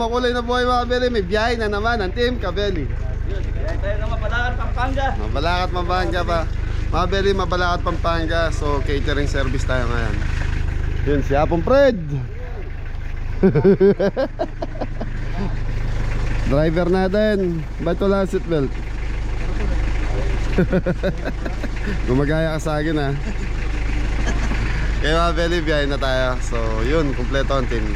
makulay na buhay mga kabeli. May biyahe na naman ang Team Kabeli. Yun, biyahe tayo ng Mabalacat, Pampanga. Mabalacat, Pampanga pa. Mga kabeli, Mabalacat, Pampanga. So catering service tayo ngayon. Yun si Apong Fred. Driver natin. Ba't wala ang seatbelt? Gumagaya ka sa akin ha. Kaya mga kabeli, biyahe na tayo. So yun, kumpleto ang team.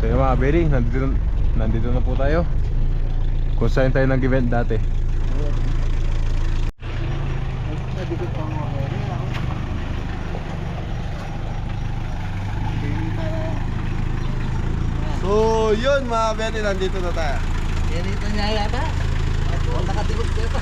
So yung mga kabeli, nandito na po tayo kung saan tayo nag-event dati. So yun mga kabeli, nandito na tayo. Ganito niya yata. Ako, nakatibot ka pa.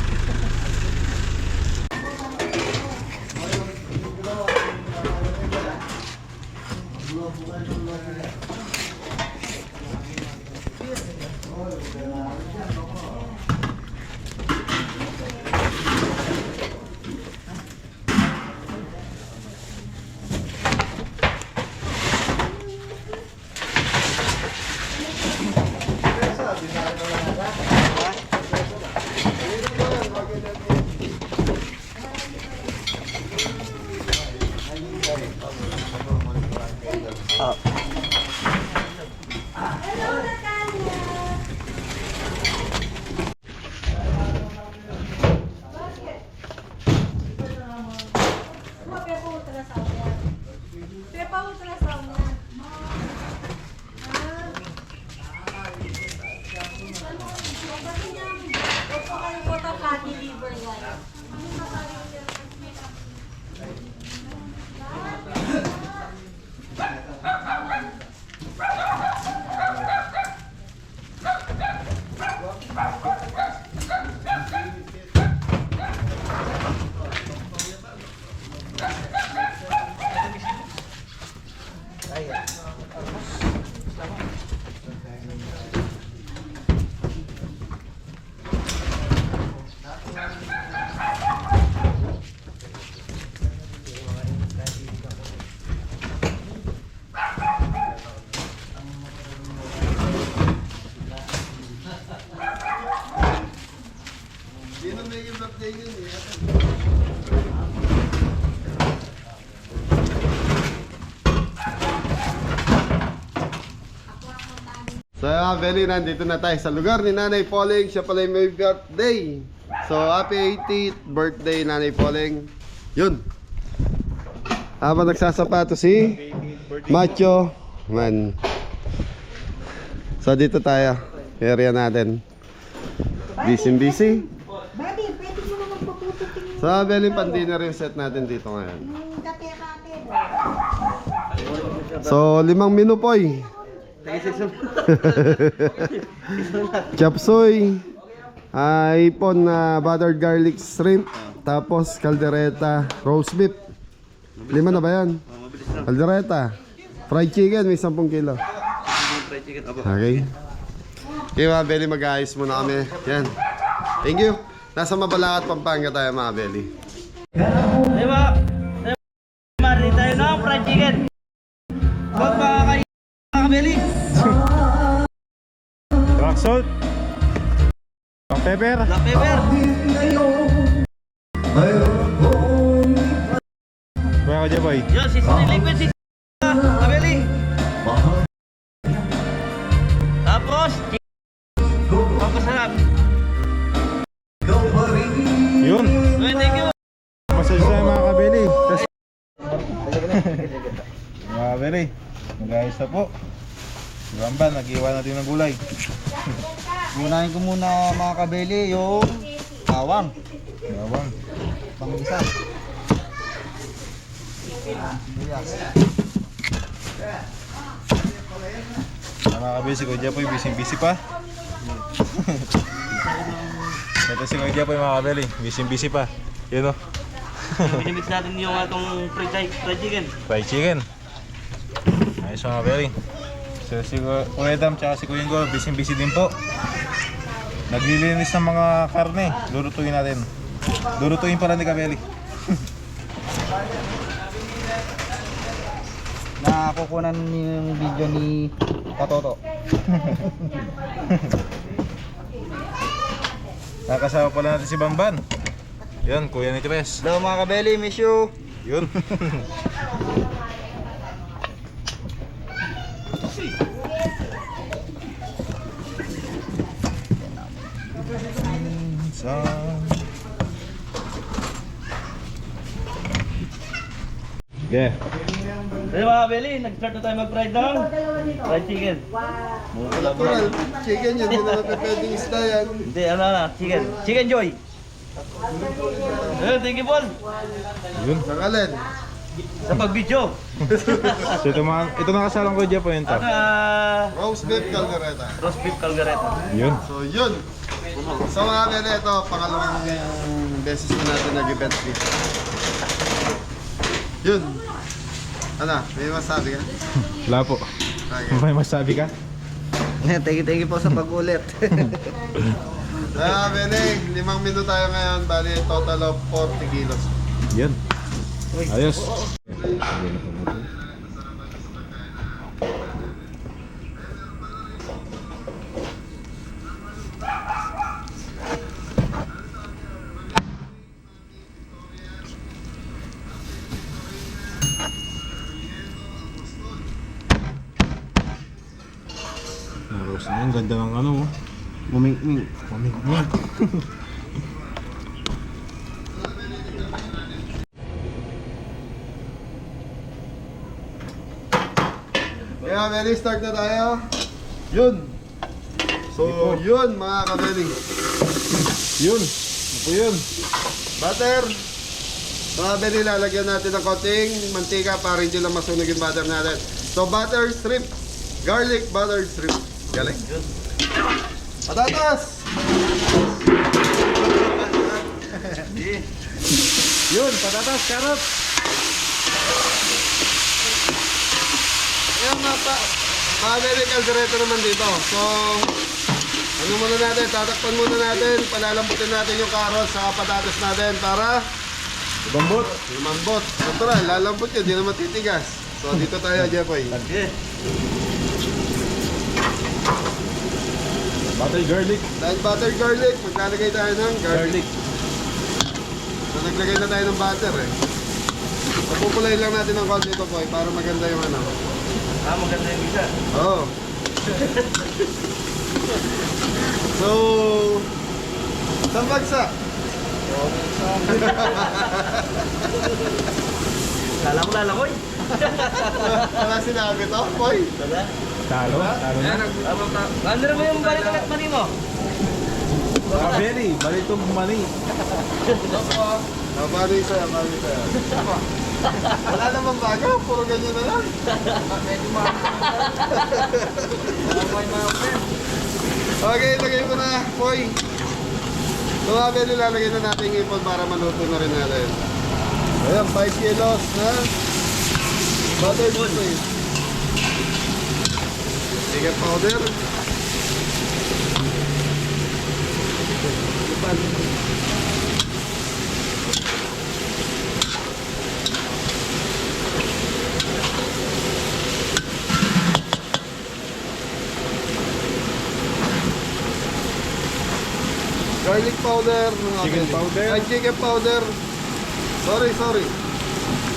So mga kabeli, nandito na tayo sa lugar ni Nanay Poleng. Siya pala yung may birthday. So happy 80th birthday Nanay Poleng. Yun. Habang nagsasapato si Macho Man. So dito tayo, area natin. Busy. Buddy, pwede mo naman papututin yung So, Belly, pan-dinner yung set natin dito ngayon. So, 5 menu po eh. Chop suey, ipon na buttered garlic shrimp, tapos caldereta, roast beef. 5 na ba yan? Caldereta, fried chicken, may 10 kilo. Okay. Okay mga Belly, mag-aayos muna kami. Yan. Thank you. Nasa Mabalacat, Pampanga tayo mga Belly. Diba? Mari tayo ng fried chicken. Huwag makakain mga kabeli. Rock salt. Black pepper. Black pepper. Kuya ka dyan, boy. Yun, seasoning liquid seasoning kabeli. Tapos, pagkasarap. Yun. Okay, thank you. Massage tayo mga kabeli. Mga kabeli, mag-ayos na po. Si Bamban, nag-iwan natin ng gulay. Unahin ko muna mga kabeli yung bawang. Bawang. Pang-isa. Mga kabeli, si Kuya Japoy, busy pa. Ito si Kuya Japoy mga kabeli, busy pa. Yun o. Minimix natin yung atong fried chicken. Fried chicken. Ayos mga kabeli. So si Kuya Dam tsaka si Kuya Ngol, busy din po. Naglilinis ng mga karne, lulutuin natin. Lulutuin pala ni Kabeli. Nakukunan yung video ni Katoto. Nakasama pala natin si Bamban. Yun, Kuya ni Tipes. Hello mga kabeli, miss you. Yun. Yeah. Hello mga kabeli, nag-start na tayo mag-fried ng fried chicken. Natural, chicken yun, hindi naman pwedeng isda yan. Hindi, ano na, chicken. Chicken Joy. Hello, thank you Paul. Yun. Nangalan. Sa pag-video. So ito nakasalang ko dyan po yun. Ano, Roast beef caldereta. roast beef caldereta. Yun. So yun. So mga Belly, ito, pangalawang beses na natin nag-event dito. Yun. Ano, may masabi ka? Wala po. Okay. May masabi ka? Thank you po sa pag-ulit. Kaya Belly, 5 minuto tayo ngayon, bali total of 40 kilos. Yun. Ayos. Naros na yun, ganda ng ano mo. Muming-ming. Mamig-mig. Kaya Belly, start na tayo. Yun. So yun mga kabeli. Yun. Ito yun. Butter. Mga Belly, lalagyan natin ng konting mantika para hindi lang masunog yung butter natin. So butter shrimp. Garlic butter shrimp. Galing. Patatas. Yun, patatas, carrot. Ayan mga Belly, caldereta naman dito. So ano muna natin, tatakpan muna natin, palalambutin natin yung carrots sa patatas natin para Bambot. lumambot. Natural, lalambot yun, di naman titigas. So dito tayo, Jepoy. Butter garlic. Dahil butter garlic, maglalagay tayo ng garlic. So naglagay na tayo ng butter eh. Papupulay lang natin ng konti ito po para maganda yung ano. Maganda yung isa. Oo. So, saan bagsak? Lalakoy. Wala sinabi to, boy. Talo. Talo na. Ano na ba yung balitan at mani mo? Kabeli, balitong mani. Paano yung sa'yo? Paano yung sa'yo? Wala namang bago, puro ganyan na lang. Medyo Okay, lagay mo na, Poy. So, abel, ilalagay na natin yung ipon para maluto na rin natin. Ayan, 5 kilos na buttered cheese. Chicken powder. Garlic powder. Chicken powder. Ay, chicken powder. Sorry.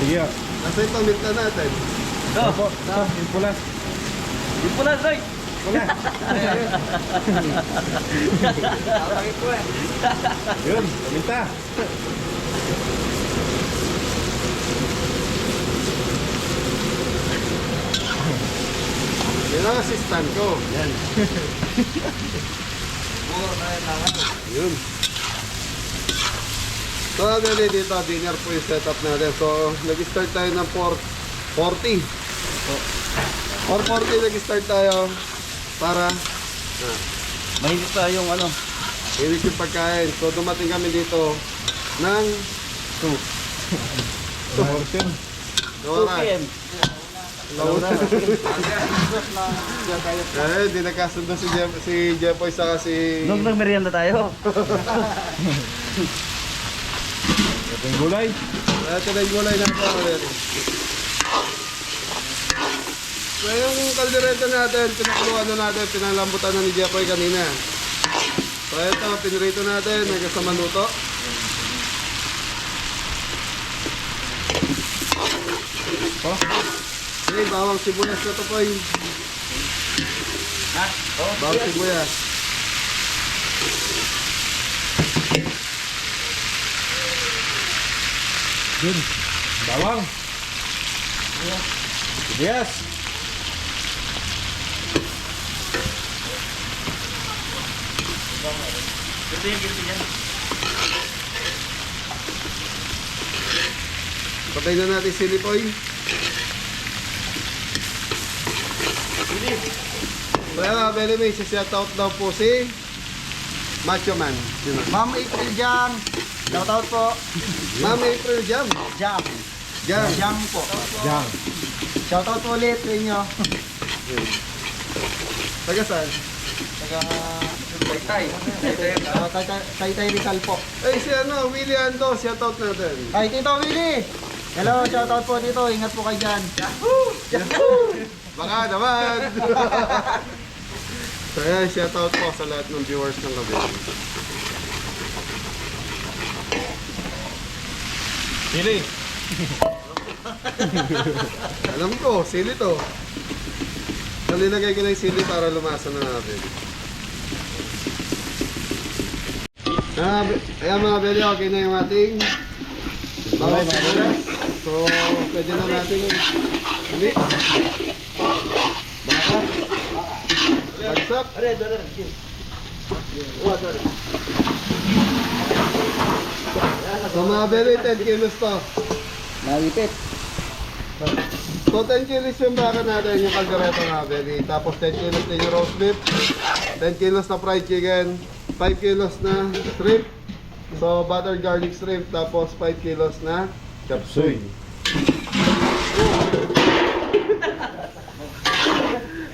Sige ah. Nasa ito, minta natin. Opo, yung pula. Yung pula, Zoy! Pula. Yun, minta. Yan ang assistant ko. Yan. Yun. So, dali dito, dinner po yung setup natin. So, nag-start tayo ng 4:40. 4:40 nag-start tayo para Mahigit pa yung ano. inis yung pagkain. So, dumating kami dito ng 2. Portion. 2 p.m. Hindi nagkasundo si Jepoy saka si... Nung nagmerienda tayo. Ito yung gulay. Ito na yung gulay na ito. So yung kaldereta natin, pinakuluan na natin, pinalambutan na ni Jepoy kanina. So ito, pinrito natin, hanggang sa maluto. Oh, Okay, bawang sibuyas na ito po yung... Ha? Bawang sibuyas. yun. Bawang. Yes. Ito yung gusto niya. Patay na natin sili po yung... Kaya nga, Beli May, shout-out daw po si Macho Man. Sino? Ma'am April Jam. Shoutout po. Ma'am April Jam. Jam. Jam. Jam po. Jam. Shoutout po ulit sa inyo. Taga saan? Taga... Taytay Rizal po. Ay, si ano, Willie Ando, shout-out natin. Ay, Tito Willie! Hello, shoutout po dito. Ingat po kayo dyan. Baka naman. So yan, shoutout po sa lahat ng viewers ng gabi. Sili. Alam ko, sili to. Nalinagay ko na yung sili para lumasa na natin. Ayan mga beli, okay na yung ating bawang sibuyas. So, pwede na natin hindi. Baka. Bagsak. So mga beli, 10 kilos to. Nalipit. So 10 kilos yung baka natin, yung kaldereta mga beli. Tapos 10 kilos din yung roast beef. 10 kilos na fried chicken. 5 kilos na shrimp. So buttered garlic shrimp. Tapos 5 kilos na chop suey.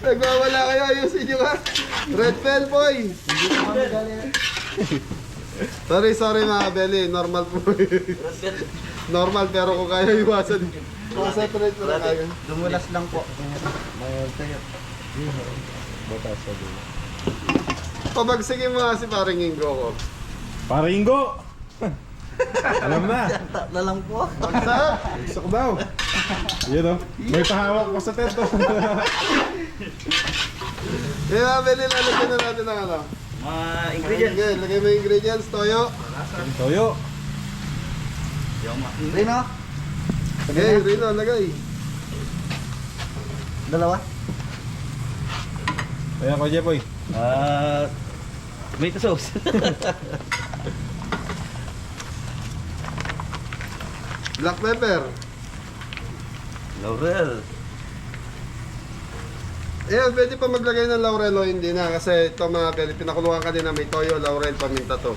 Nagwawala kayo, ayusin nyo ha. Red Bell boy. Sorry mga belly, normal po. Normal pero kung kaya iwasan. Concentrate mo na kaya. Dumulas lang po. Pabagsigin mo nga si paring Ingo ko. Paringo. Alam na. Na lang po. Bagsak! Gusto ko daw. Yun o. May pahawak ko sa teto. Kaya mga belly, lalagyan na natin ng ano. Mga ingredients. Okay, lagay mo yung ingredients, toyo. Toyo. Rino? Okay, Rino, lagay. Dalawa? Ayan ko, Jepoy. Tomato sauce. Black pepper. Laurel. Ayan, pwede pa maglagay ng laurel o hindi na. Kasi ito mga belly, pinakuluan ka din na may toyo, laurel, paminta to.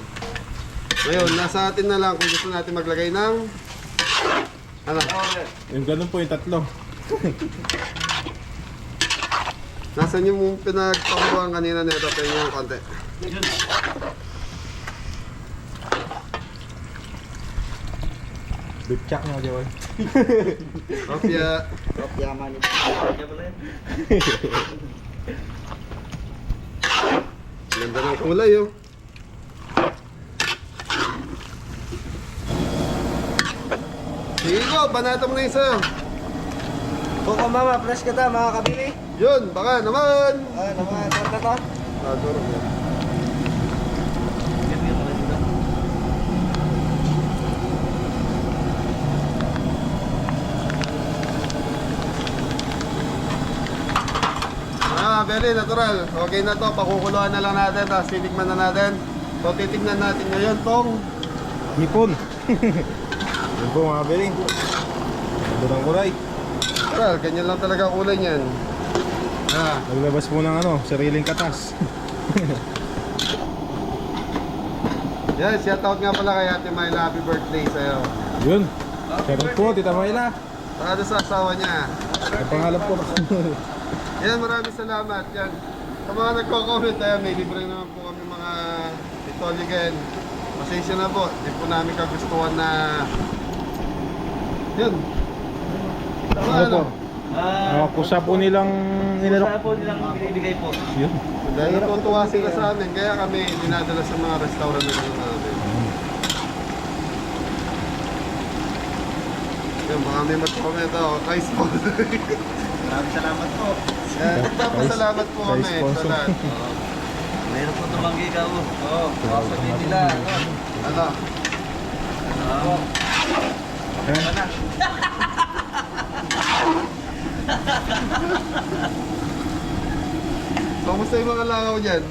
Ngayon, nasa atin na lang kung gusto natin maglagay ng... Ano? Yung ganun po yung tatlo. Nasaan yung pinagpakuluan kanina nito? Tingnan yung konti. Beef chuck na, Joy. Kopya. Kopya man ito. Ganda ng kulay oh. Sige ko, banata mo na yung sa'yo. Koko mama, flash ka ta mga kabili. Yun, baka naman. Ay, naman, torta to. Durog yan. Very natural. Okay na to, pakukuluan na lang natin, tapos titikman na natin. So titignan natin ngayon tong Hipon. Yun po mga bering. Ganda ng kulay. natural, ganyan lang talaga ang kulay niyan. Naglabas po ng sariling katas. Yan, shoutout nga pala kay Ate Myla, happy birthday sa'yo. Yun. Shoutout po, Tita Mayla. Saka doon sa asawa niya. Ang pangalan po. Yan, maraming salamat. Yan. Sa mga nagko-comment, ayan, may libre naman po kami mga Itoligan. Pasensya na po. Hindi po namin kagustuhan na... Yun. Tama, Ano po? Kusa po nilang ninalok. Kusa po nilang binibigay po. Yun. Dahil natutuwa sila sa amin, kaya kami dinadala sa mga restaurant na namin. Yan, baka may mag-comment ako. Nice po. Maraming salamat po. Yan, nagpapasalamat po kami sa sponsor. lahat. Meron po tumanggi ka po. Oo, sabihin nila. Ano? Oo. Ayan. So, kumusta yung mga langaw dyan?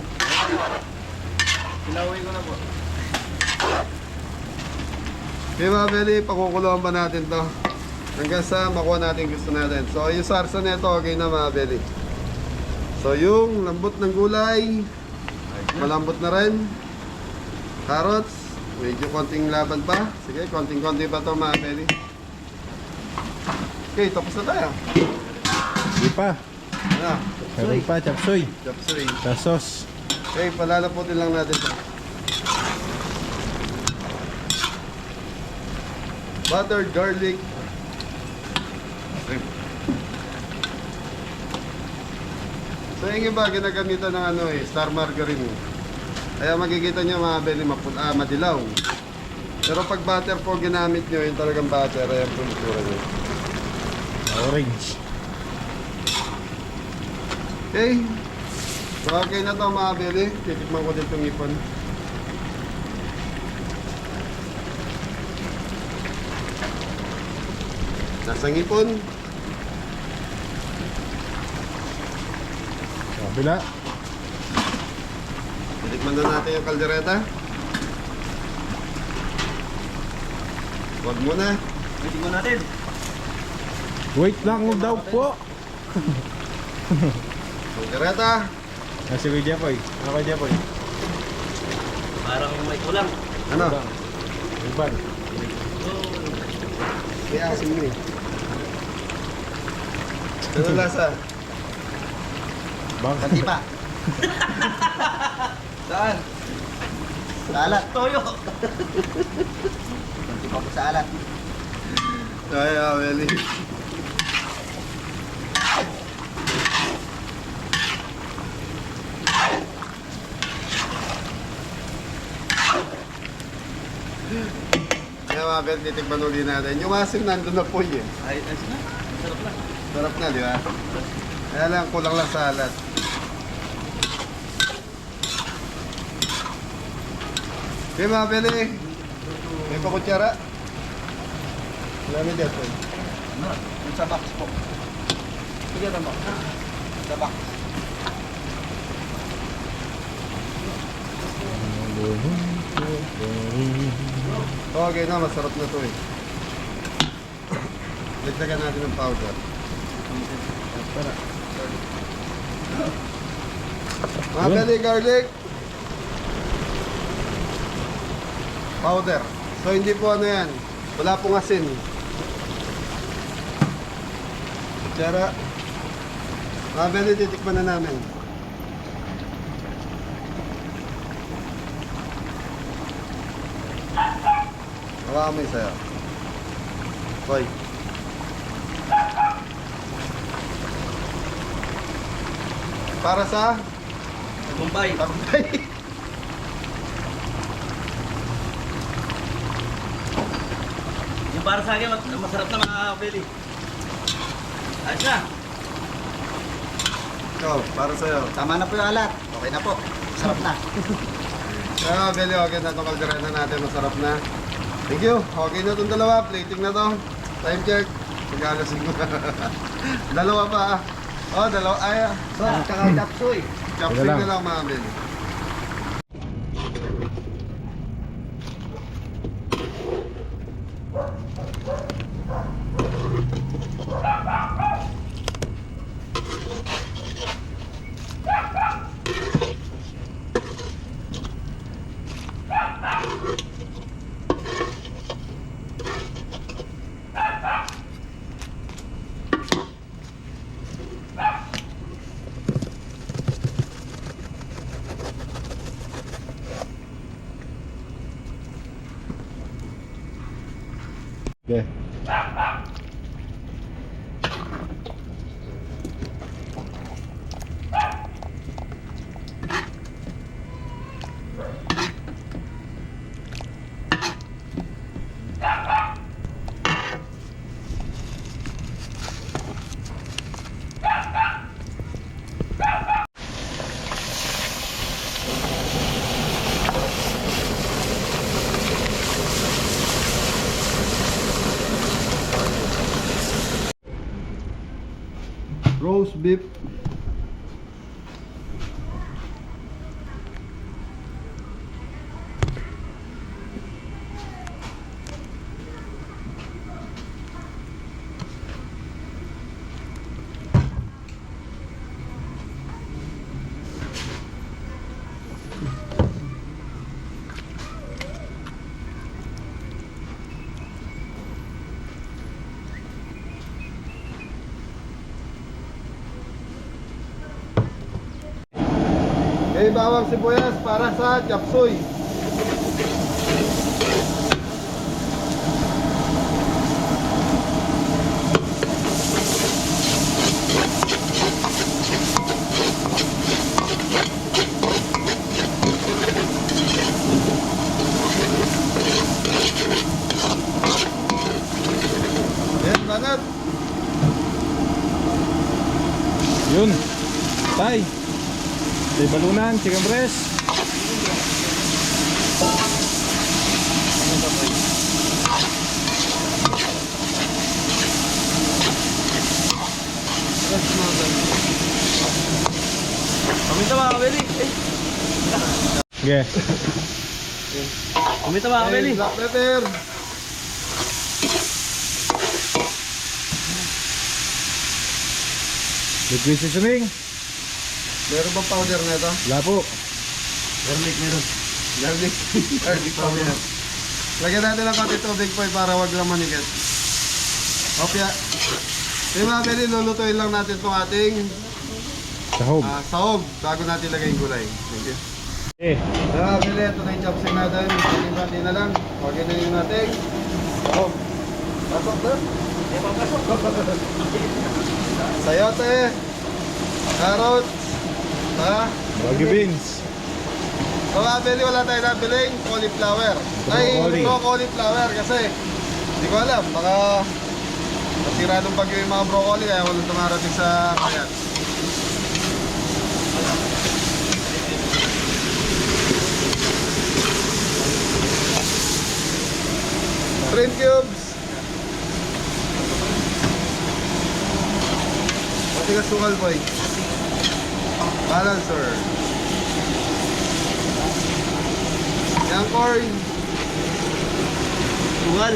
Pilawin ko na po. Okay mga Beli, pakukuluan pa natin to hanggang sa makuha natin gusto natin. So yung sarsa nito okay na mga Beli. So yung lambot ng gulay, malambot na rin. Carrots, medyo konting laban pa. Sige, konting-konti pa to mga Beli. Okay, tapos na tayo. Di pa. Ano? Meron pa, chapsoy. Chapsuey. Sa sauce. Okay, palalaputin lang natin to. Buttered garlic shrimp. So yung iba ginagamitan ng star margarine. Kaya makikita nyo mga Beli madilaw. Pero pag butter po ginamit nyo, yung talagang butter, ayan po yung itsura nyo. Orange. Okay. So okay na to mga Beli. Titikman ko din itong ipon. Nasang ipon. Kabila. Titikman na natin yung kaldereta. Huwag muna. Pwede mo natin. Wait lang daw po. Kaldereta. Kasi kay Jepoy. Ano kay Jepoy? Parang may kulang. Ano? Iban. May asim mo eh. Ano lasa? Bang. Kanti pa. Saan? Salat. Toyo. Kanti pa po sa alat. Ay, Aweli. Kaya mga bet, titikman ulit natin. Yung asim nandun na po yun. Ay, na. Sarap na. Sarap na, di ba? Kaya lang, kulang lang sa alat. Okay mga Beli. May pakutsara. Marami dito. Ano? Yung sa box po. Sige na mo. Sa box. Okay na, masarap na to eh. Dagdagan natin ng powder. Mga belly garlic. Powder. So hindi po ano yan. Wala pong asin. Tsara. Mga belly, titikman na namin. Hawakan mo yung sayo. Hoy. Para sa Bombay. tagumpay. Yung para sa akin, masarap na mga belly. Ayos na. Ikaw, para sa'yo. Tama na po yung alat. Okay na po. Sarap na. Kaya Beli, okay na itong kaldereta natin. Masarap na. Thank you. Okay na itong dalawa. Plating na to. Time check. Mag-alasing mo. Dalawa pa ah. Oh, dalawa. Ay, So, tsaka chapsuy. chopstick lang. na lang mga Beli. Okay. Roast beef. May bawang sibuyas para sa chapsuy. Yan, banat. Yun. Tay. May balunan, chicken breast. Kumita mga belly. Okay. Kumita mga belly. Black pepper. Liquid seasoning. Meron bang powder na ito? Wala po. Garlic meron. Garlic. Garlic powder. Lagyan natin ng konti tubig po para wag lang manikit. Opya. Yung mga beli, lulutuin lang natin itong ating Sahog. sahog bago natin lagay yung gulay. Thank you. Okay. Mga beli, ito na yung chopstick natin. Konti na lang. Wagin na yung natin. Sahog. Pasok na. Sayote. Carrots. Wagyu beans. So mga beli, wala tayo nabiling cauliflower. Ay, Broccoli. cauliflower kasi hindi ko alam, baka nasira ng bagyo yung mga broccoli kaya walang dumarating sa kayan. Shrimp cubes. Pati ka sukal, boy. Balancer. Yang corn. Tungal.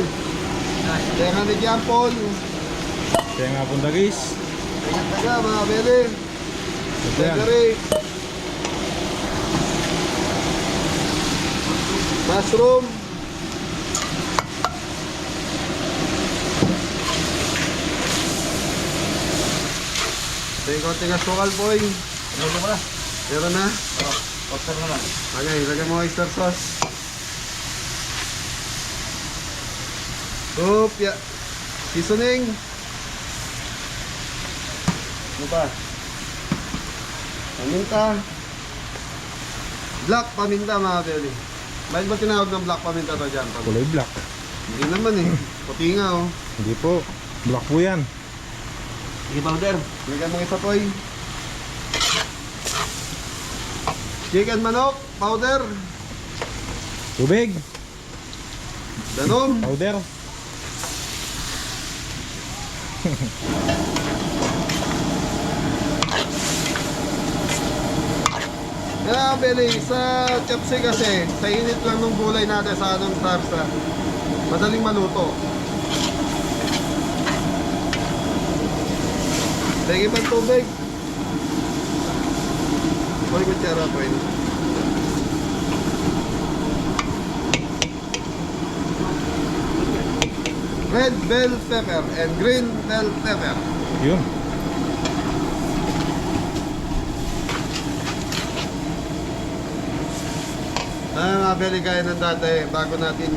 Kaya nga ni Jampol. Kaya nga punta guys. Ingat ka mga beli. Ito yan. Frederick. Mushroom. Ito yung konting asukal, boy. Ano mo na? Meron na. Opser naman. Okay, lagyan mo oyster sauce. Oop, ya. Seasoning. Ano pa? Paminta. Black paminta mga beli. Bakit ba tinawag ng black paminta to dyan? Kulay black. Hindi naman eh. Puti nga oh. Hindi po. Black po yan. Sige, powder. Lagyan mo isa toy. Chicken manok, powder. Tubig. Danom. Powder. Kaya beli, sa chapsi kasi, sa init lang ng gulay natin sa anong sarsa, madaling maluto. Lagi pa tubig. Boy, kutsara po yun. Red bell pepper and green bell pepper. Yun. Mga beli gaya ng dati, bago natin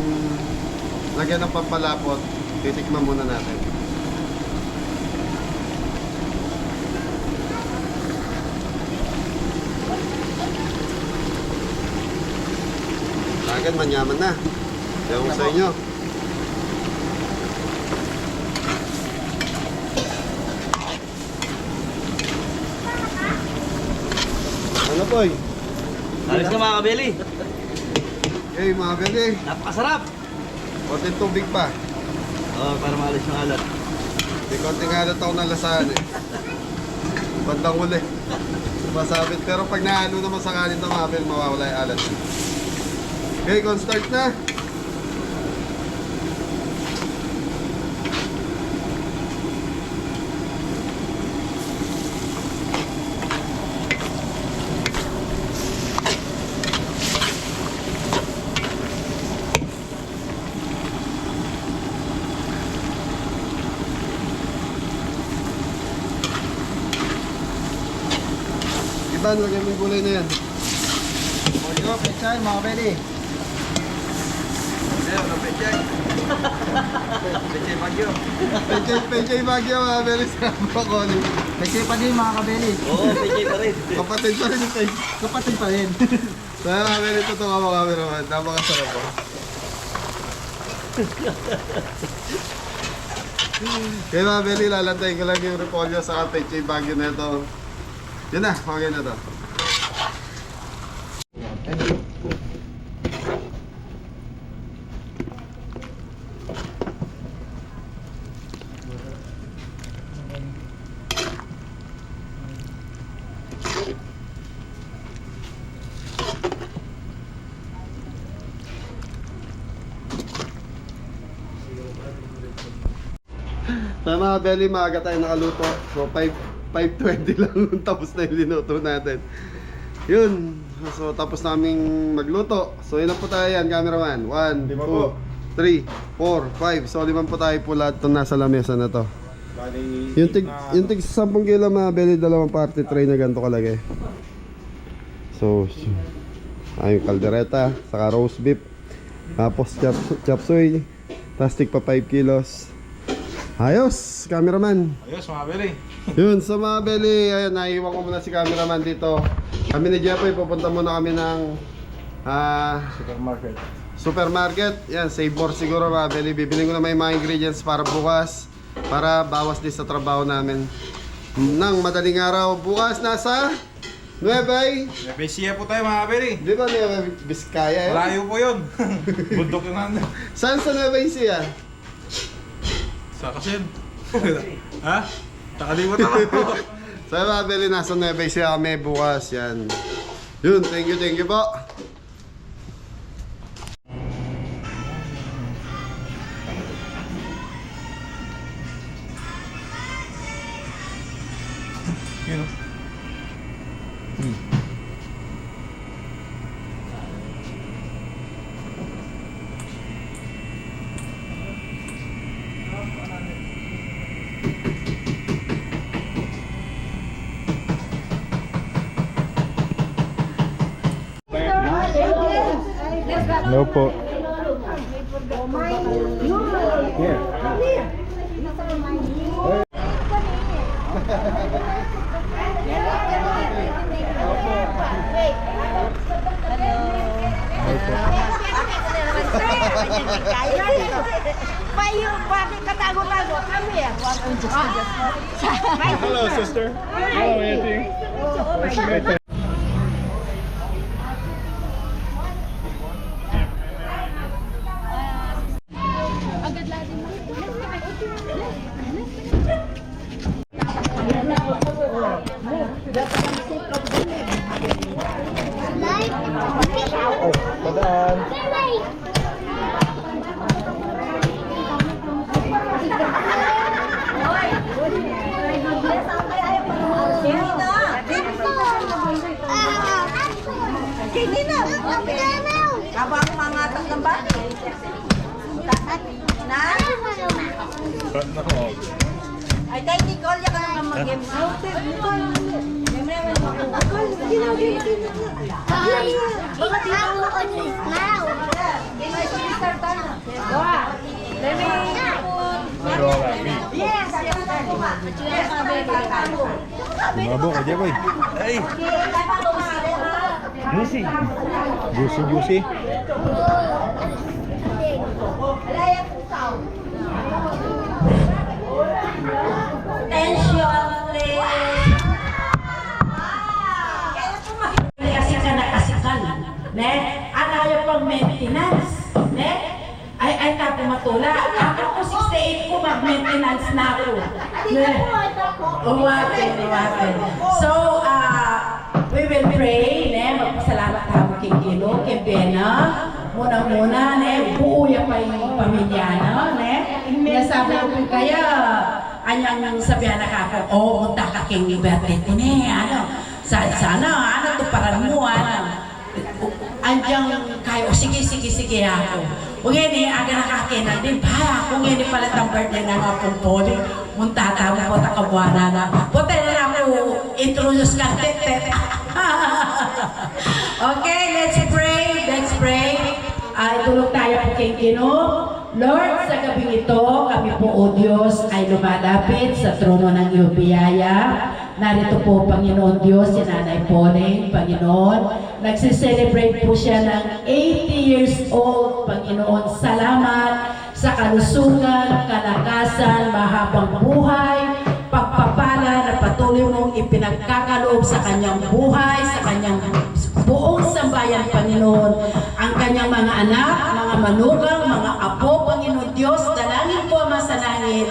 lagyan ng pampalapot, titikman muna natin. Agad manyaman na. Ewan ko sa inyo. Ano boy? Alis ka mga kabeli. Hey mga beli, Napakasarap. konting tubig pa. Oh, para maalis yung alat. May konting halat ako ng lasahan eh. Bandang huli. Masabit. Pero pag nahalo naman sa kanin ng mga beli, mawawala yung alat. Okay, start na. Iban, lagyan mo yung gulay na yan. Oyo, pechay mga kabeli. Ano, pechay? Pechay bagyo. Pechay Bagyo mga beli sa Bacol. Pechay pa din mga kabeli. Oo, pechay pa rin. Kapatid pa rin ito. Kapatid pa rin. So mga beli, ito nga mga cameraman. Napakasarap po. Kaya mga beli, lalantayin ko lang yung repolyo sa Pechay Bagyo na ito. Yun na, okay na to. Sa mga belly, maaga tayo nakaluto. So 5:20 lang tapos na yung linuto natin. Yun. So tapos naming magluto. So ilan po tayo yan, cameraman? 1, 2, 3, 4, 5. So 5 po tayo po lahat itong nasa lamesa na to. Bali, Yung tig 10 kilo mga belly, dalawang party tray na ganito kalagay. So yung kaldereta, saka roast beef. Tapos chop suey. Tapos tig pa 5 kilos. Ayos, cameraman. ayos mga beli. Yun, sa mga belly, ayun, naiwan ko muna si cameraman dito. Kami ni Jeffoy, pupunta muna kami ng Supermarket. supermarket. Yan, save more siguro mga belly. Bibiling ko na may mga ingredients para bukas, para bawas din sa trabaho namin. Nang madaling araw, bukas nasa Nueva Napesiya po tayo mga beli. Di ba Nueva Vizcaya? Malayo po yun. Bundok yung ano. Saan sa Nueva Ecija? Sa Kasin. Ha? Nakalimutan ako. Sa mga belly, nasa Nueva Ecija kami bukas. Yan. Yun, thank you po. No po. Payo, bakit katago-tago kami eh? Hello, sister. Hello, anything? Hindi na. Habang mga tatlong ba? Na? Ay, tayo Nicole, yan ka naman mag-game. Mabok aja, boy. Ay! Juicy. Juicy. Ne, anayo pang maintenance, ne? Ay tapo matula. Ako ko 68 ko mag-maintenance na ako. Ne? Uwapin. So, we will pray, ne? Magpasalamat tayo kay Gino, kay Bena. Muna, ne? Buuya pa yung pamilya, no? Ne? Nasabi ko kaya, anyang sabihan na kako, munta ka kay birthday ko, ne? Sana, tuparan mo, anjang kayo, sige ako. Kung hindi, aga nakakinan din, kung hindi pala ang birthday na nga pong poli, muntata mo po takabuana na. Punta na ako, introduce ka, tete. Okay, let's pray. Tulog tayo po kay Gino. Lord, sa gabing ito, kami po, O Diyos, ay lumalapit sa trono ng iyong biyaya. Narito po, Panginoon Diyos, si Nanay Poling, Panginoon. Nagsiselebrate po siya ng 80 years old, Panginoon. Salamat sa kalusugan, kalakasan, mahabang buhay, pagpapala na patuloy mong ipinagkakaloob sa kanyang buhay, sa kanyang buong sambayan, Panginoon. Ang kanyang mga anak, mga manugang, mga apo, Panginoon Diyos, dalangin po Ama sa langit,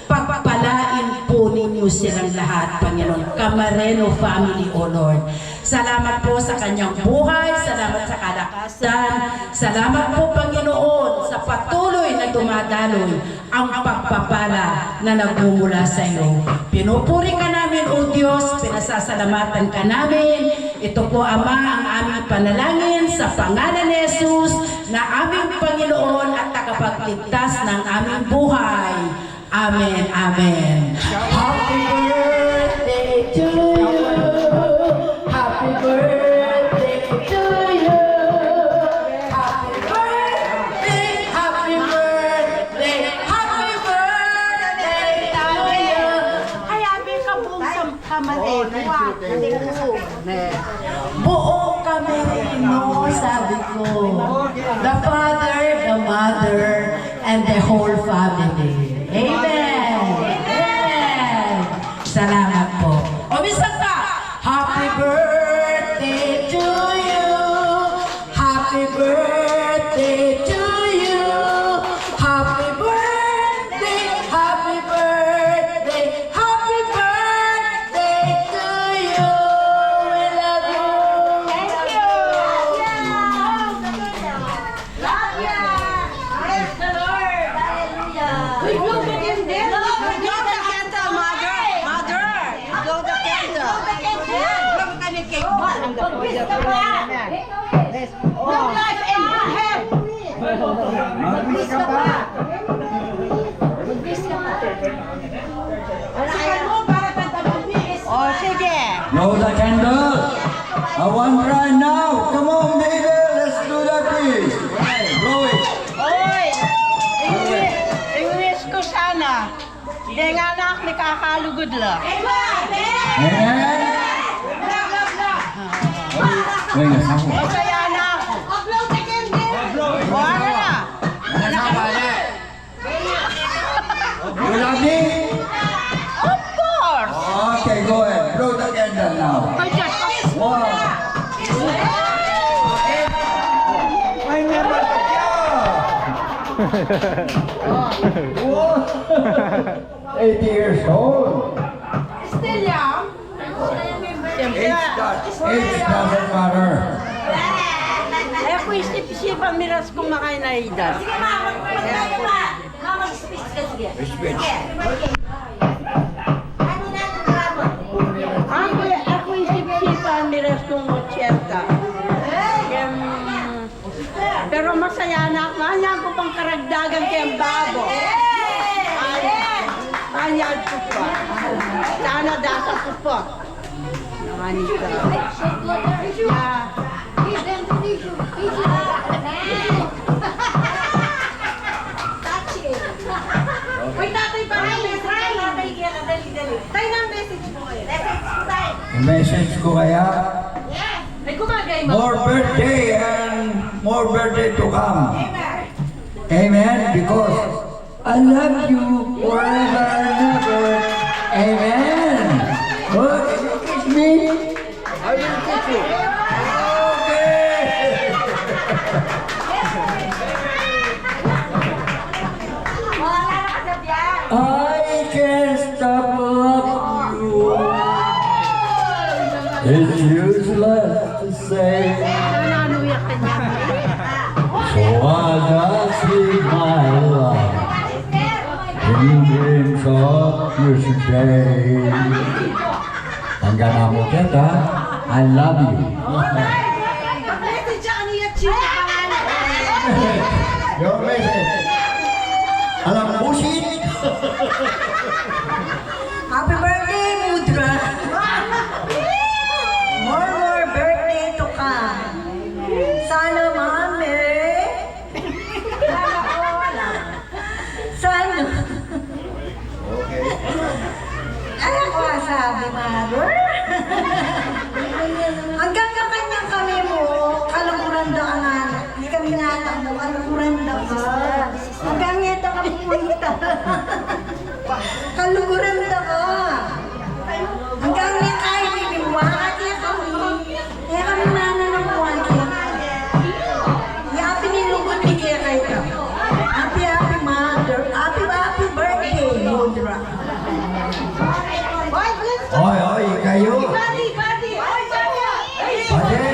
pagpapalain po ninyo silang lahat, Panginoon. Camareno family, O Lord. Salamat po sa kanyang buhay, salamat sa kalakasan, salamat po, Panginoon, sa patuloy na dumadaloy ang pagpapala na nagmumula sa iyo. Pinupuri ka namin, O Diyos, pinasasalamatan ka namin. Ito po, Ama, ang aming panalangin sa pangalan ni Jesus na aming Panginoon at tagapagligtas ng aming buhay. Amen. Happy birthday to you. Happy birthday to you. Happy birthday to you. Ay, abi ka buong kamaleno. Buong kami no, sabi ko. The Father, the Mother, and the whole family. Amen. Salamat po. O minsan pa, happy birthday to you. Happy birthday to you. Happy birthday, happy birthday, happy birthday to you. We love you. Thank you. Love ya. Praise the Lord. Hallelujah. We blow the candle. We blow the candle, mother. Blow the candle. Blow kami cake. Mag-wish ka pa. Long life and good health. Mag-wish ka pa. Mag-wish ka pa. Sikan mo para mag-wish. Oh, sige. Blow the candle. I want right now. Come on, baby. Let's do that, please. nakakalugod lang. Amen. Uy, nasako. Masaya na ako. Wala na. Nasako na. You love me? Of course. Okay, go ahead. Blow the candle now. Wow. Ay, meron ka Wow. 80 years old. Still young. Age doesn't matter. Eh, ako isip-isipan miras kumakain na edad. Sige, mama. Tayo pa. Mama, speech ka. Sige. Speech. Ano na ang drama? Ako isip-isipan miras kung 80. Pero masaya na ako. Mahayaan ko pang karagdagan kayang babo. Mahayaan ko pa. Sana dasa ko pa. Manita. Uy, tatay, parang message. Tatay, kaya ka dali-dali. Tayo na ang message mo ngayon. Message mo tayo. Yung message ko kaya, Ay, gumagay mo. more birthday and more birthday to come. Amen. Because I love you forever and ever. Amen. Oh, can you kiss me? I will kiss you. Okay. Wala na kasabihan. I can't stop loving you. It's useless to say. Nananuyak ka niya. So I just leave my love in dreams of yesterday. Hanggang ako kita, I love you. Message siya kanina, Chika pangalan. Your message. Alam mo, bullshit. Happy birthday, Mudra! More birthday to come. Sana, Mami. Sana. Ano ko sabi, Mother? Hanggang kakanyang kami mo, kalukuranda ka nga. Hindi kami nanak mo, kalukuranda ka. Hanggang ito kami punta. Kalukuranda ka. Hanggang niya kayo, ibimuwakat niya kami. Kaya kami nananamuhan kaya. Yapi nilugod ni kaya kayo. Happy, happy mother. Happy, happy birthday, Mudra. Oy, oy, kayo. Buddy, buddy. Ay, sabi. Pwede.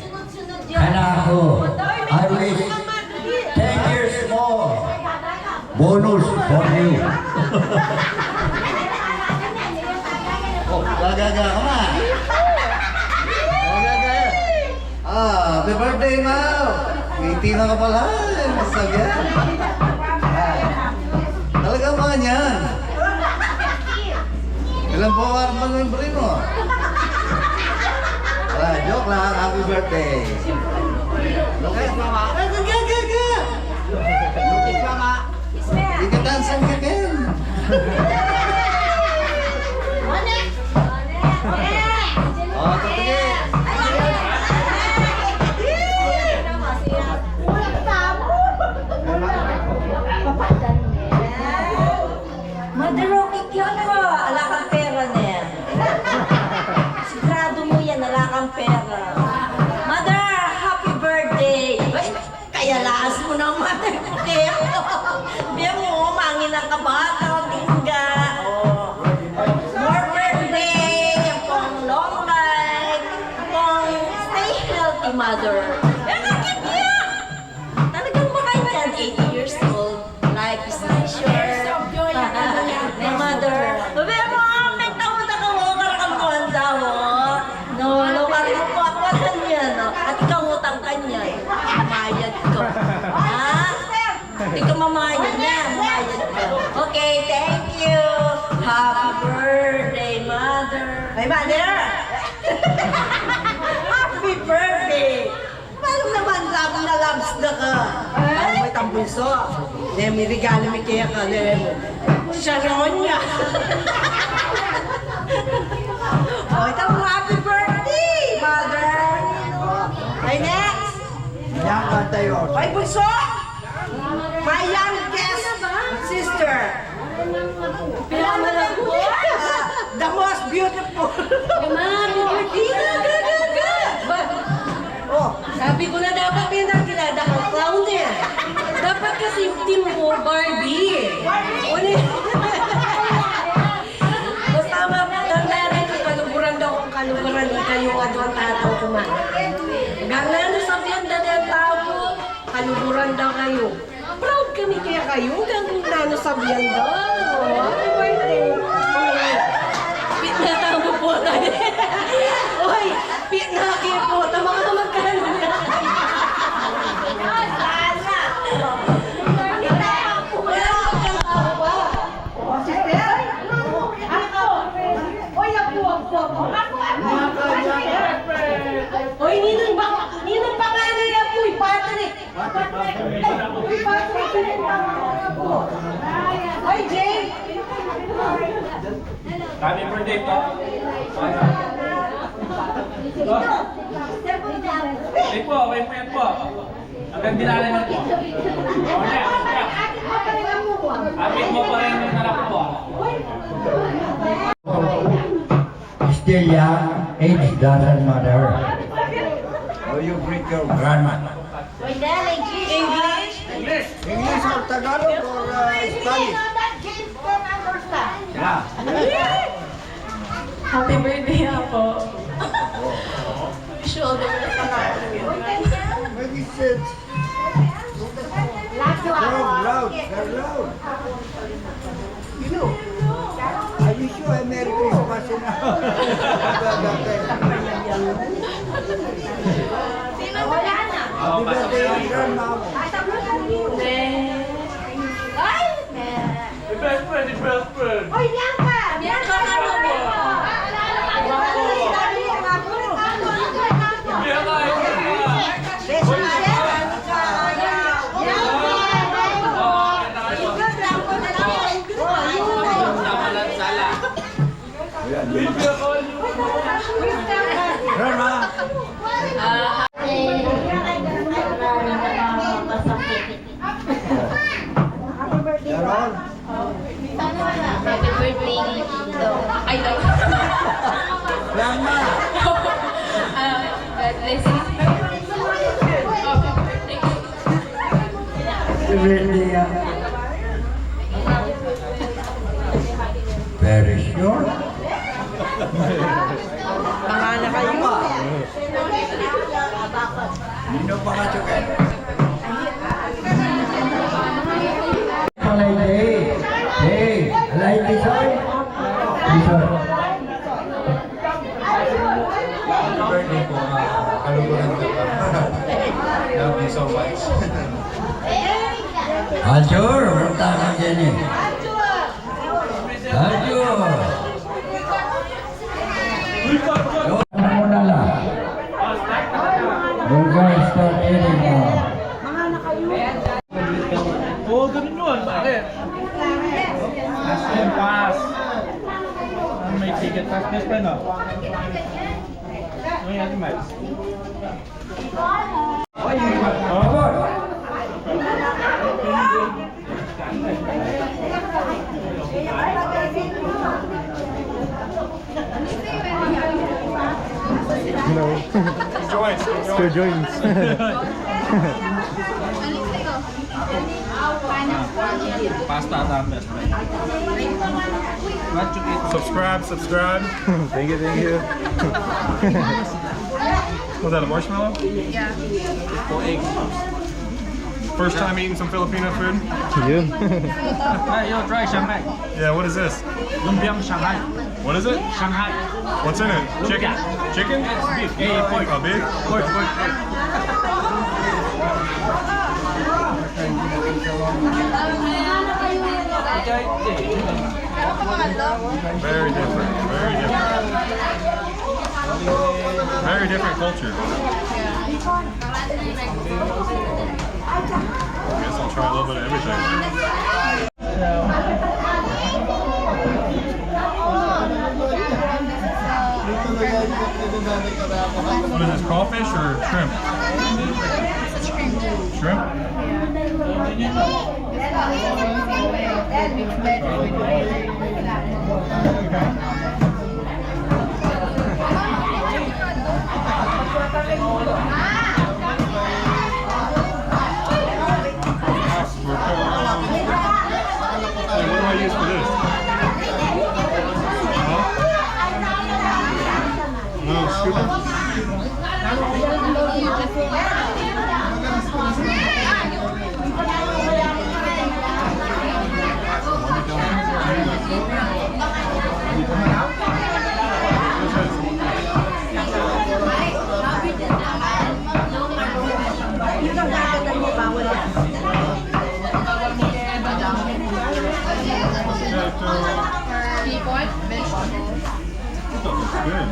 Sunod-sunod yun. Kaya ako, I wish 10 years more. Bonus for you. Gagaga ka ma. Gagaga. Happy birthday, Mau. 18 na ka pala. Masagya. Talaga mga niyan. Ilang buwan ba ng brin mo? Wala, joke lang. Happy birthday. Lucas, mama. Gagaga. Lucas, mama. Ikatansang ka ken. Oh, tatigil. Mother Rocky, kyan ko. Ala kang pera na yan. Sigurado mo yan, ala kang pera. Mother, happy birthday. Ay, kaya laas mo ng mother ko kayo. Biya mo, mangin ang kabata, tingga. Oh. More birthday, yung pong long life, pong stay healthy, mother. Yan ang kanya. Talagang makain yan, 80 years old. Life is not sure. Na mother. Biya mo, may taon na ka mo, karakampuan daw. No, kari mo po ako kanya, no? At ikaw utang kanya. Mayad ko. Ha? Hindi ka mamayad na. Mamayad ka. Okay, thank you. Happy birthday, mother. Ay, mother! Happy birthday! Paano naman labang na labs na ka? Ay, may tambunso. May regalo may kaya ka. Sharonya. Oh, ito mo, happy birthday, mother. Okay, next. Yan kanta yun. Okay, bunso. My youngest sister. The most beautiful. Oh, Sabi ko na dapat pinagkilala ko, clown eh. Dapat kasi team mo, Barbie. Basta matanda rin ko, kaluburan daw kung kaluburan kayo nga doon tatang kumain. Ganyan sa biyanda ng tao, kaluburan daw kayo. Proud kami kaya kayo, ganun nano sa biyanda. Happy birthday. Pit na tamo po tayo. Uy, pit na kayo po. Tama ka magkano na. Hoy, ninong ba nga nila po, Patrick? Uy, Patrick, ninong ba nga po? Hoy, Jay! Happy birthday po. Okay po, okay po yan po. Hanggang dinala na po. Okay, Apit mo pa rin yung narap po. Still young, age doesn't matter. Or you greet your grandma. English? English or Tagalog or Spanish? Yeah. Happy birthday po. Wish you all the best. Maybe sit. Loud. You know, I wish you a Merry Christmas and Happy birthday, grandma. The best friend. Hoy, Bianca! Bianca, ano mo? Grandma. Sharon. Happy birthday, Tito. Ay, no. Grandma. God bless you. Happy birthday. Very sure. Pangalan kayo. Nino pa ka chukin? Hey, like this one? This one. Happy birthday po. Kaluburan ka pa. Love you so much. Aljur, punta ka dyan eh. Aljur. Ano mo na lang? We're gonna start eating now. Oo, ganun yun. Bakit? Pass. May ticket pass this pa, no? Ano yan, Miles? Come on. Still joins. Pasta at best friend. What you eat? Subscribe. Thank you. Was that a marshmallow? For eggs. First time eating some Filipino food? Hey, yo, try Shanghai. Yeah, what is this? Lumpiang Shanghai. What is it? Shanghai. What's in it? Chicken? Chicken? It's beef. Hey, pork. Oh, beef? Pork. Very different. Very different culture. I guess I'll try a little bit of everything. What is this, crawfish or shrimp? Shrimp? Hey, what do I use for this? Huh? No, scooper? Good.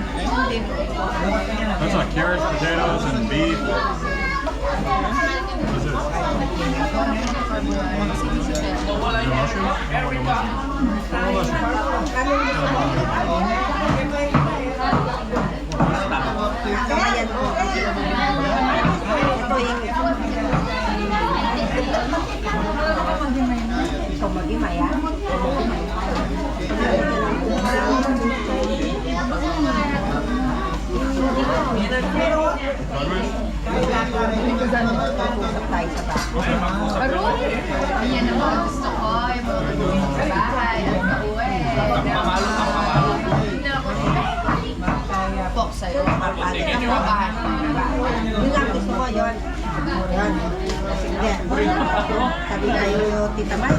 That's like carrots, potatoes, and beef. What's this? Yan ang mga gusto ko, yung mga sa bahay, at pauwi. Pok sa'yo, kapatid. Yung bahay. Yun lang gusto ko yun. Yun. Sige. Sabi na yung tita May.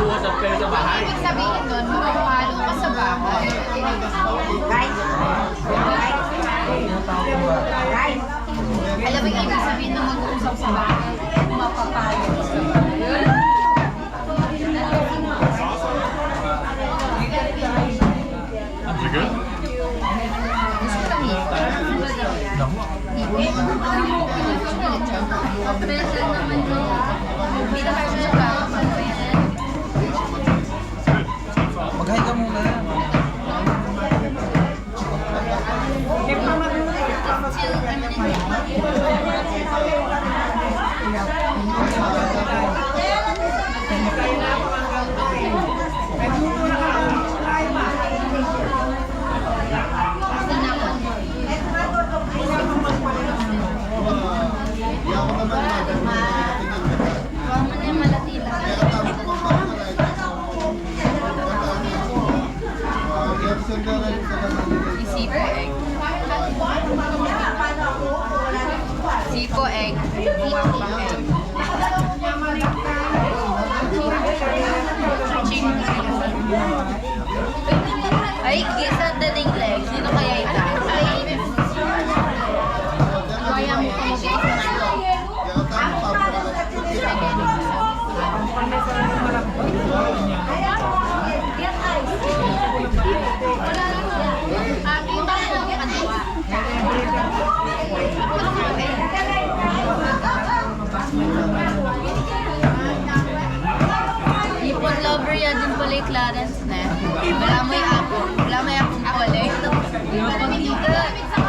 Usap kayo sa bahay. Ibig sabihin nun, mamamalo ka sa bahay. Guys. Guys. Alam mo, ibig sabihin ng mag-uusap sa bahay, mapapalo ka sa bahay. Is it good? Gusto ko lang No. Present naman mo. Hindi na kayo siya ba? Maghay ka muna. Sipo egg. Bumabang egg. Ay, gisandaling leg. Sino kaya ito? Kaya mo pa Ipon lover yan din pala yung Clarence na. Wala mo yung ako. Wala mo yung akong pala. Pag dito,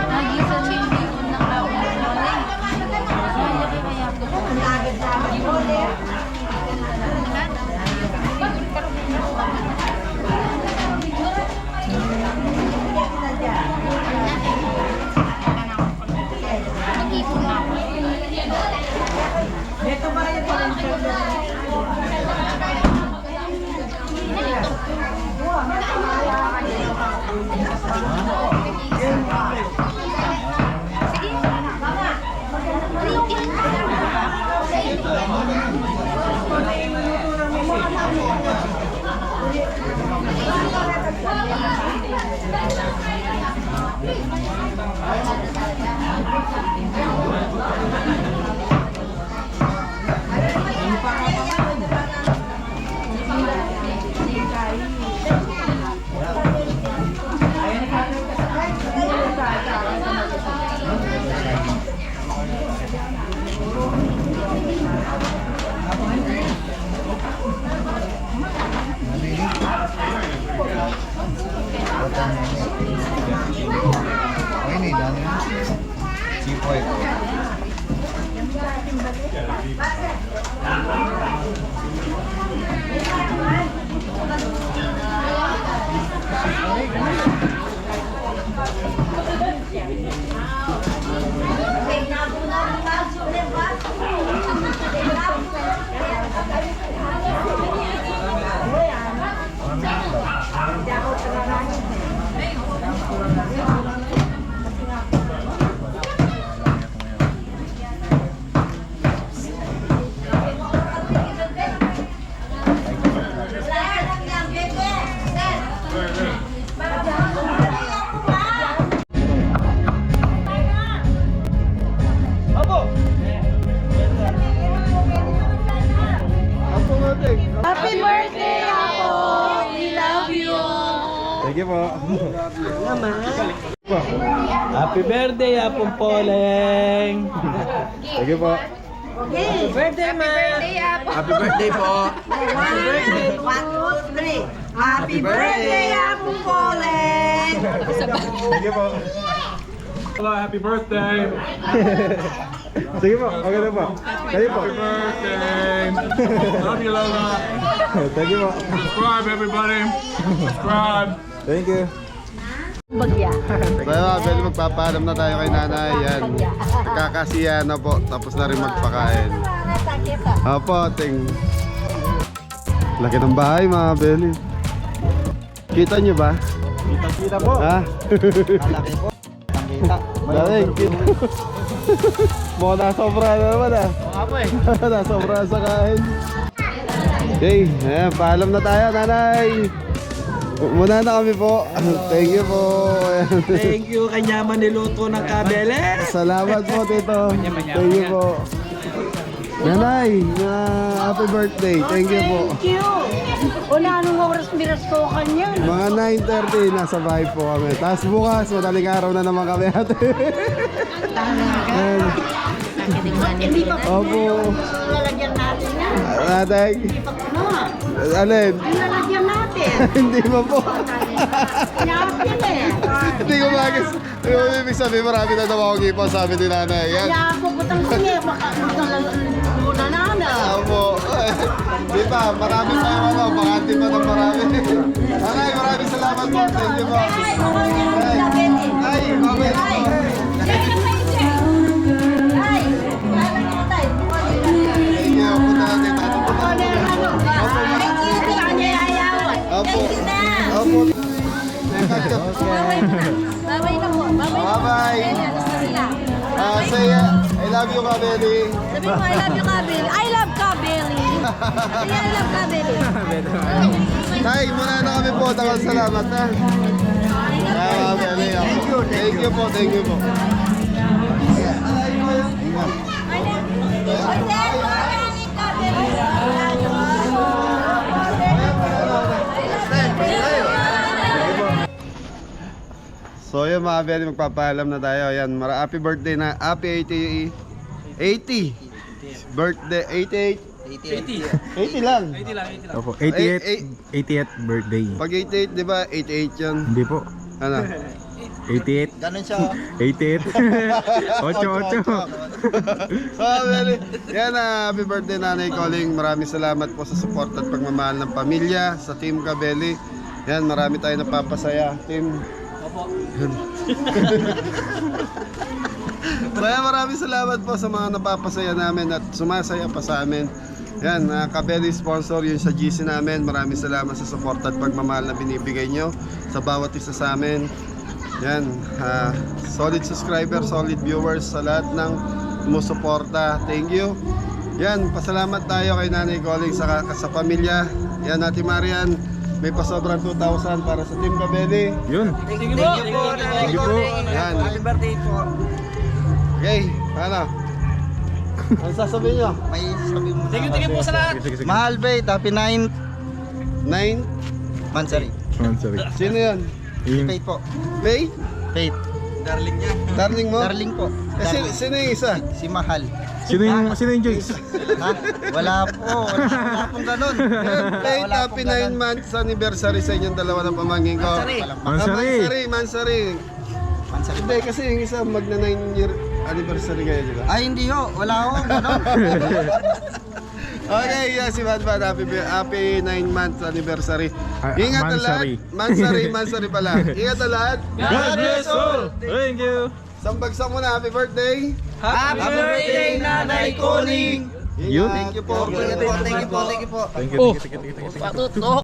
nagisa siya yung ipon ng ako. Mag-ipon na ako. Ito ba yung potential? Ini dami. Sipoy. Happy birthday, Apo! We love you! Thank you po. Happy birthday, Apong Poleng! Thank you po. Happy birthday, Apo! Happy birthday po. Happy birthday! 1, 2, 3! Happy birthday, Apo Poleng! Thank you po. Hello, happy birthday! Sige po, okay na po. Kayo po. Happy birthday! Love you, Lola! Thank you po. Subscribe, everybody! Subscribe! Thank you. So yun, pwede magpapaalam na tayo kay nanay. Yan. Kakasiya na po. Tapos na rin magpakain. Opo, ting. Laki ng bahay mga Beli. Kita nyo ba? Kita po. Ha? Malaki po. Kita. Daling, kita. Mukhang nasobra na naman ah. Nasobra sa kain. Okay, ayan, paalam na tayo nanay. Muna na kami po. Thank you po. Thank you, kanyaman niluto ng kabeles! Salamat po, Tito. Thank you po. Nanay, happy birthday. Thank you po. Thank you! Una, anong oras miras ko kanya? Mga 9:30, nasa bahay po kami. Tapos bukas, madaling araw na naman kami ate. Ayan. Hindi pa po Opo. lalagyan natin na. Nanay. Hindi pa po na. Alin? Yung lalagyan natin. Hindi pa po. Napin eh. Hindi ko magis. Yung ibig sabihin, marami na daw akong ipon, sabi ni nanay. Yan. Kaya ako butang sige, baka muna na na. Opo. Di ba, marami pa yung ano, bakante pa ng marami. Nanay, maraming salamat po. Thank you po. Ay, okay. Thank you. Punta natin. Opo. Opo. Babay na po. Babay na po. Bye-bye. Say, I love you, Kabeli. Sabi mo, I love you, Kabeli. I love Kabeli. Say, I love Kabeli. Tay, muna na kami po. Tawag salamat ha. Kabeli. Thank you po. Thank you po. So yun mga Beli, magpapaalam na tayo. Yan, happy birthday na. Happy 80 birthday, 88 80 lang. Opo, 88th birthday. Pag 88, di ba? 88 yun. Hindi po. Ano? 88. Ganun siya. 88. 88. So, Beli, yan, happy birthday Nanay Colling. Maraming salamat po sa support at pagmamahal ng pamilya, sa Team Kabeli. Yan, marami tayo napapasaya. Team. Kaya maraming salamat po sa mga napapasaya namin at sumasaya pa sa amin. Yan, Kabeli sponsor yun sa GC namin. Maraming salamat sa support at pagmamahal na binibigay nyo sa bawat isa sa amin. Yan, solid subscriber, solid viewers, sa lahat ng sumusuporta. Thank you. Yan, pasalamat tayo kay Nanay Colling sa pamilya. Yan, Ate Marian, may pasobrang 2,000 para sa Team Kabeli. Yun. Thank you po! Thank you po. Yan. Happy birthday po! Okay, ano? Ano sasabihin nyo? May sabi mo. Thank you po sa lahat! Sige. Mahal ba? Happy 9th 9? Mansari. Sorry. Sino yun? Im. Faith po. May? Faith. darling niya. Darling mo? Darling po. Sino yung isa? Si Mahal. Sino yung Joyce? Ha? Wala po. Wala pong ganun. Late Wala happy pong ganun. 9 months anniversary sa inyong dalawa ng pamangkin ko. Mansari. Mansari. Pansari. Hindi, kasi yung isa magna 9-year anniversary kayo, di ba? Ay, hindi ho. Wala ho. Ganun. Okay, yeah, si Badbad, happy 9 months anniversary. Ingat na lahat. Mansari. Mansari pala. Ingat na lahat. God bless all! Thank you! Sambagsak mo na, happy birthday. Happy birthday, Nanay Koling! You? Thank you po. Thank you po. Thank you po. Thank you.